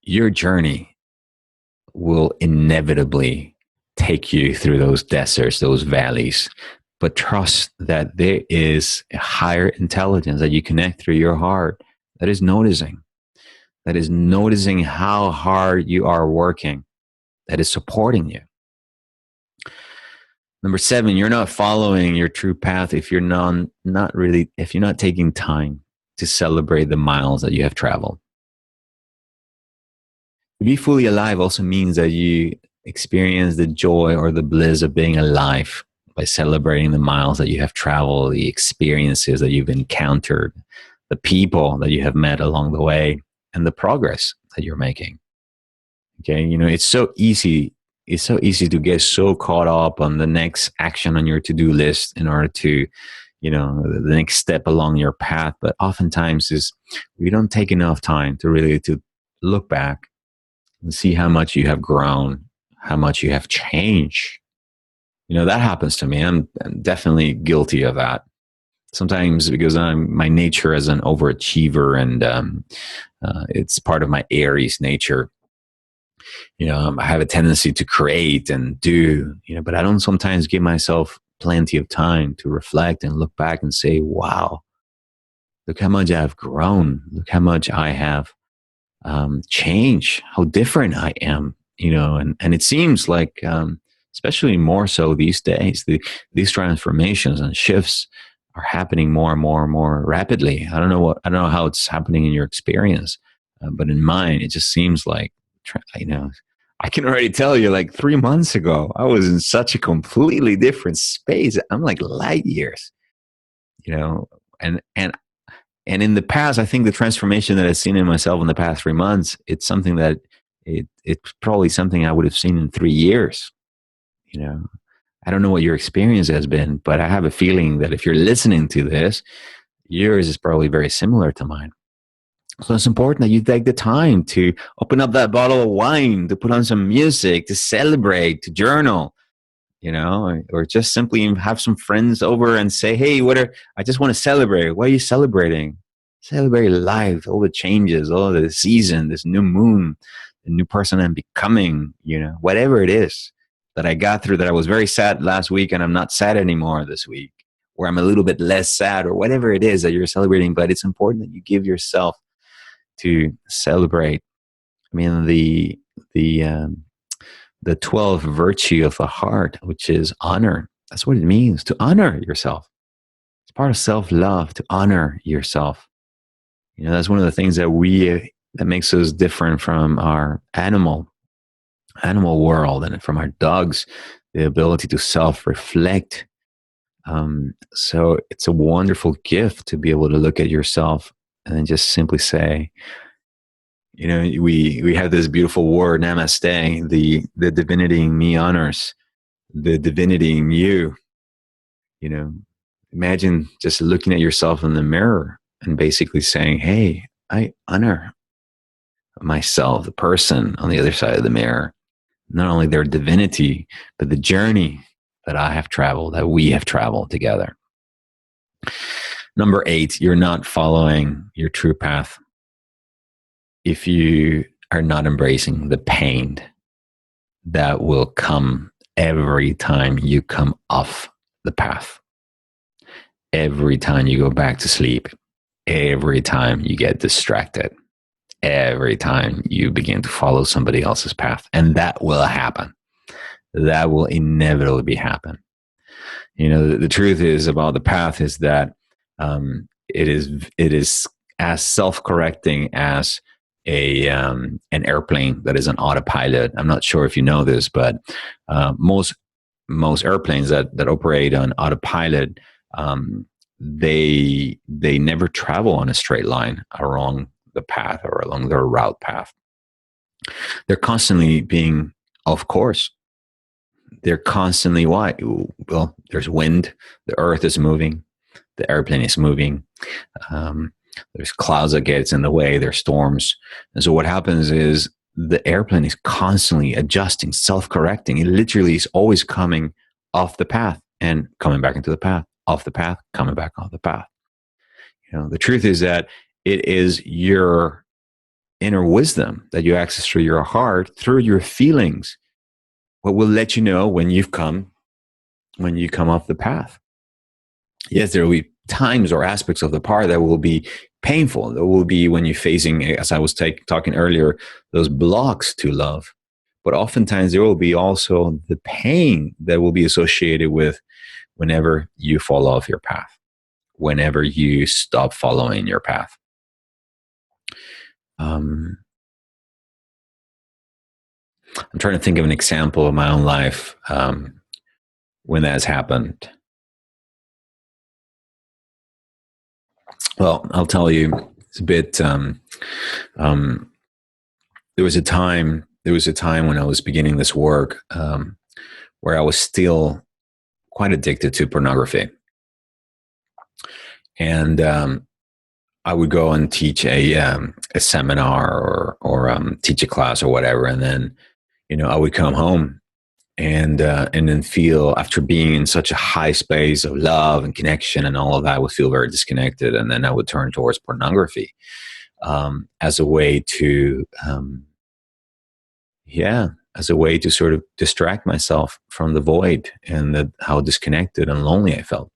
your journey will inevitably take you through those deserts, those valleys, but trust that there is a higher intelligence that you connect through your heart that is noticing how hard you are working, that is supporting you. Number 7, you're not following your true path if you're not taking time to celebrate the miles that you have traveled. To be fully alive also means that you experience the joy or the bliss of being alive by celebrating the miles that you have traveled, the experiences that you've encountered, the people that you have met along the way, and the progress that you're making. Okay, it's so easy to get so caught up on the next action on your to-do list in order to, the next step along your path. But oftentimes we don't take enough time to look back and see how much you have grown, how much you have changed. That happens to me. I'm definitely guilty of that. Sometimes because I'm my nature as an overachiever, and it's part of my Aries nature. I have a tendency to create and do, but I don't sometimes give myself plenty of time to reflect and look back and say, wow, look how much I've grown. Look how much I have changed, how different I am, and it seems like, especially more so these days, these transformations and shifts are happening more and more and more rapidly. I don't know how it's happening in your experience, but in mine, it just seems like, I can already tell you, like 3 months ago, I was in such a completely different space. I'm like light years, and And in the past, I think the transformation that I've seen in myself in the past 3 months, it's something that it's probably something I would have seen in 3 years. You know, I don't know what your experience has been, but I have a feeling that if you're listening to this, yours is probably very similar to mine. So it's important that you take the time to open up that bottle of wine, to put on some music, to celebrate, to journal, or just simply have some friends over and say, hey, I just want to celebrate. What are you celebrating? Celebrate life, all the changes, all the season, this new moon, the new person I'm becoming, whatever it is that I got through, that I was very sad last week and I'm not sad anymore this week, or I'm a little bit less sad, or whatever it is that you're celebrating. But it's important that you give yourself to celebrate. I mean, the 12th virtue of the heart, which is honor. That's what it means, to honor yourself. It's part of self-love, to honor yourself. That's one of the things that makes us different from our animal world and from our dogs, the ability to self-reflect. So it's a wonderful gift to be able to look at yourself and then just simply say, we have this beautiful word, namaste, the divinity in me honors the divinity in you. Imagine just looking at yourself in the mirror and basically saying, hey, I honor myself, the person on the other side of the mirror, not only their divinity, but the journey that I have traveled, that we have traveled together. Number 8, you're not following your true path if you are not embracing the pain that will come every time you come off the path. Every time you go back to sleep, every time you get distracted, every time you begin to follow somebody else's path. And that will happen. That will inevitably happen. The truth is about the path is that it is as self-correcting as an airplane that is on autopilot. I'm not sure if you know this, but most airplanes that operate on autopilot, they never travel on a straight line along the path or along their route path. They're constantly being off course. They're constantly what? Well, there's wind, the earth is moving, the airplane is moving. There's clouds that gets in the way, there's storms. And so what happens is the airplane is constantly adjusting, self-correcting. It literally is always coming off the path and coming back into the path, off the path, coming back off the path. The truth is that it is your inner wisdom that you access through your heart, through your feelings, what will let you know when you come off the path. Yes, there will be times or aspects of the path that will be painful. There will be when you're facing, as I was talking earlier, those blocks to love. But oftentimes there will be also the pain that will be associated with whenever you fall off your path, whenever you stop following your path. I'm trying to think of an example of my own life when that has happened. Well, I'll tell you, it's a bit. There was a time when I was beginning this work where I was still quite addicted to pornography, and I would go and teach a seminar or teach a class or whatever, and then I would come home and then feel, after being in such a high space of love and connection and all of that, I would feel very disconnected, and then I would turn towards pornography as a way to sort of distract myself from the void and how disconnected and lonely I felt.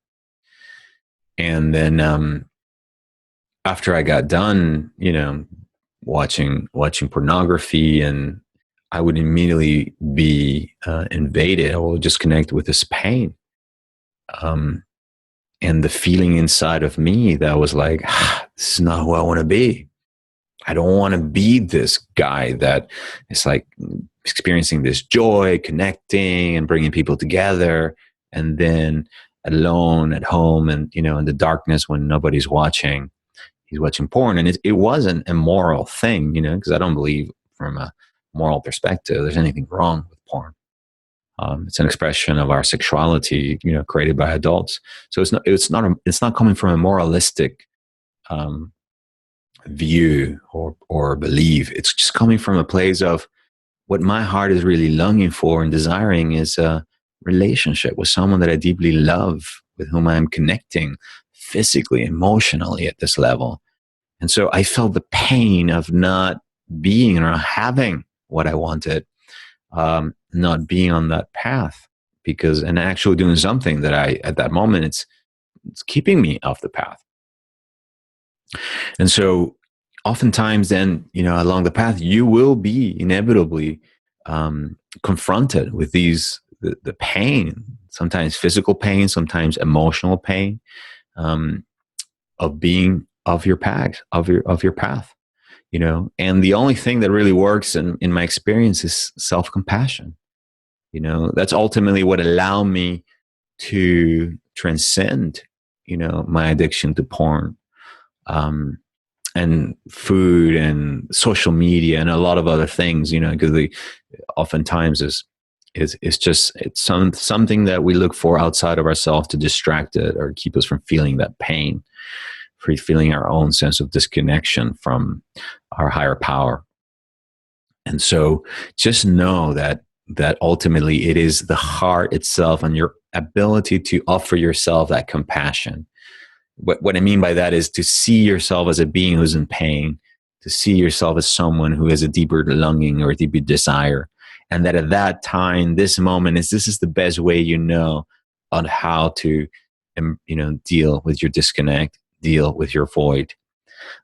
And then after I got done, watching pornography, and I would immediately be invaded. I will just connect with this pain. And the feeling inside of me that was like, this is not who I want to be. I don't want to be this guy that is like experiencing this joy, connecting and bringing people together, and then alone at home and, in the darkness when nobody's watching, he's watching porn. And it wasn't a moral thing, because I don't believe from a moral perspective there's anything wrong with porn. It's an expression of our sexuality, created by adults. So it's not coming from a moralistic view or belief. It's just coming from a place of what my heart is really longing for and desiring is a relationship with someone that I deeply love, with whom I'm connecting physically, emotionally at this level. And so I felt the pain of not being or not having what I wanted, not being on that path, and actually doing something that at that moment, it's keeping me off the path. And so oftentimes then, along the path, you will be inevitably confronted with the pain, sometimes physical pain, sometimes emotional pain, of being of your path, of your path, and the only thing that really works in my experience is self-compassion. That's ultimately what allowed me to transcend, my addiction to porn, and food and social media and a lot of other things, because oftentimes it's something that we look for outside of ourselves to distract it or keep us from feeling that pain, for feeling our own sense of disconnection from our higher power. And so just know that ultimately it is the heart itself and your ability to offer yourself that compassion. What I mean by that is to see yourself as a being who's in pain, to see yourself as someone who has a deeper longing or a deeper desire. And that at that time, this moment this is the best way on how to, deal with your disconnect, deal with your void,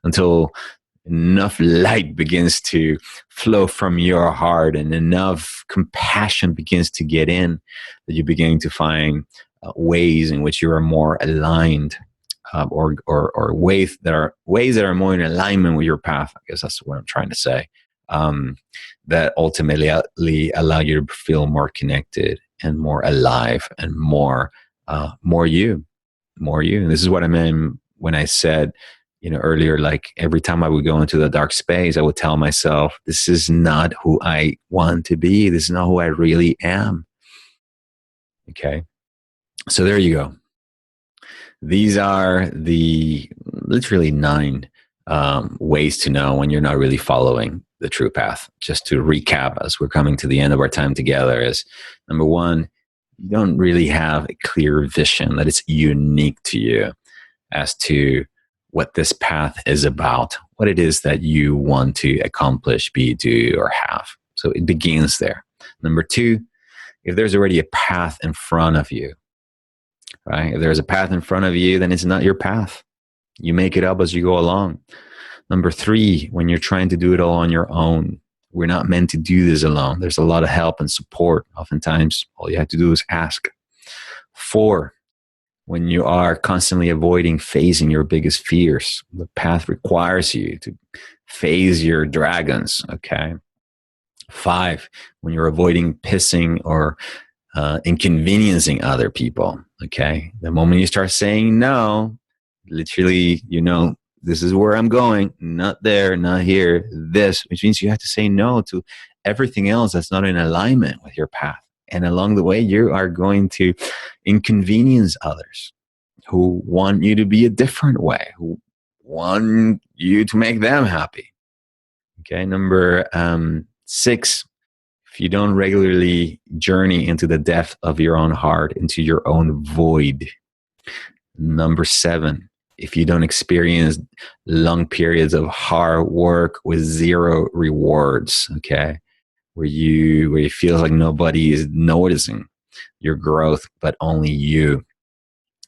until enough light begins to flow from your heart and enough compassion begins to get in, that you're beginning to find ways in which you are more aligned, or ways that are more in alignment with your path. I guess that's what I'm trying to say. That ultimately allow you to feel more connected and more alive and more you. And this is what I meant when I said, earlier, like every time I would go into the dark space, I would tell myself, this is not who I want to be. This is not who I really am. Okay. So there you go. These are the literally 9 ways to know when you're not really following the true path. Just to recap, as we're coming to the end of our time together, is number 1, you don't really have a clear vision that is unique to you as to what this path is about, what it is that you want to accomplish, be, do, or have. So it begins there. Number 2, if there's already a path in front of you, right? If there's a path in front of you, then it's not your path. You make it up as you go along. Number 3, when you're trying to do it all on your own, we're not meant to do this alone. There's a lot of help and support. Oftentimes, all you have to do is ask. 4, when you are constantly avoiding facing your biggest fears, the path requires you to face your dragons, okay? 5, when you're avoiding pissing or inconveniencing other people, okay? The moment you start saying no, literally, this is where I'm going, not there, not here, this, which means you have to say no to everything else that's not in alignment with your path. And along the way, you are going to inconvenience others who want you to be a different way, who want you to make them happy. Okay, number 6, if you don't regularly journey into the depth of your own heart, into your own void. Number 7, if you don't experience long periods of hard work with zero rewards, okay, where you feel like nobody is noticing your growth, but only you.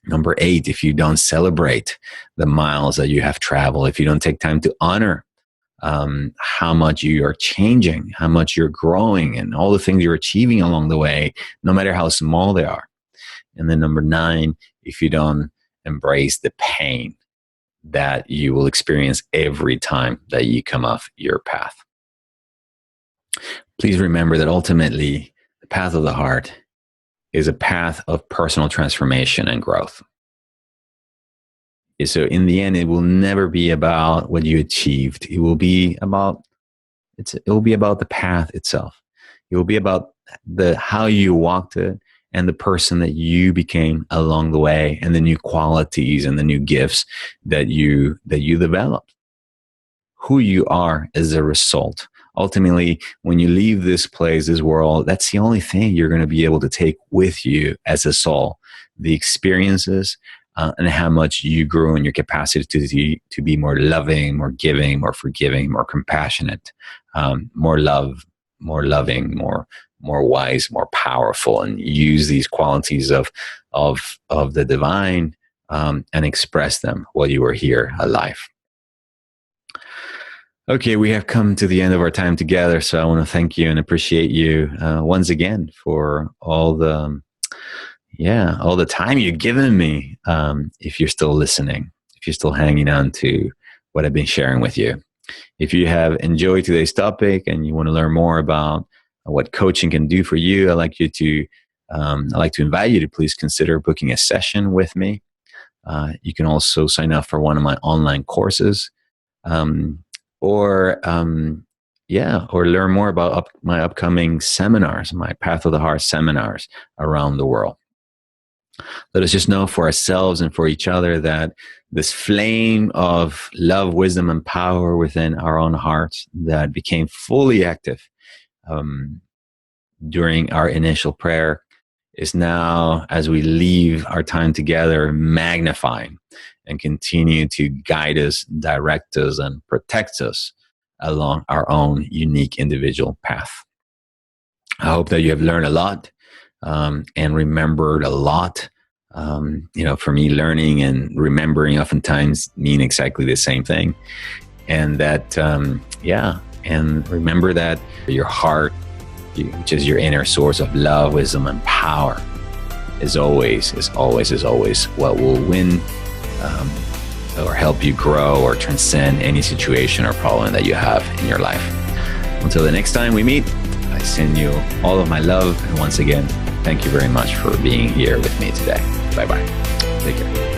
Number 8, if you don't celebrate the miles that you have traveled, if you don't take time to honor how much you are changing, how much you're growing, and all the things you're achieving along the way, no matter how small they are. And then number 9, if you don't embrace the pain that you will experience every time that you come off your path. Please remember that ultimately, the path of the heart is a path of personal transformation and growth. So in the end, it will never be about what you achieved. It will be about the path itself. It will be about the how you walked it and the person that you became along the way, and the new qualities and the new gifts that you developed. Who you are as a result. Ultimately, when you leave this place, this world, that's the only thing you're going to be able to take with you as a soul. The experiences, and how much you grew in your capacity to be more loving, more giving, more forgiving, more compassionate, more loving, more wise, more powerful, and use these qualities of the divine, and express them while you are here alive. Okay, we have come to the end of our time together, so I want to thank you and appreciate you once again for all the time you've given me. If you're still listening, if you're still hanging on to what I've been sharing with you, if you have enjoyed today's topic and you want to learn more about what coaching can do for you, I'd like to invite you to please consider booking a session with me. You can also sign up for one of my online courses. Or learn more about my upcoming seminars, my Path of the Heart seminars around the world. Let us just know for ourselves and for each other that this flame of love, wisdom, and power within our own hearts that became fully active during our initial prayer is now, as we leave our time together, magnifying and continue to guide us, direct us, and protect us along our own unique individual path. I hope that you have learned a lot and remembered a lot. For me, learning and remembering oftentimes mean exactly the same thing. And that, and remember that your heart, which is your inner source of love, wisdom, and power, is always what will win or help you grow or transcend any situation or problem that you have in your life. Until the next time we meet, I send you all of my love. And once again, thank you very much for being here with me today. Bye-bye. Take care.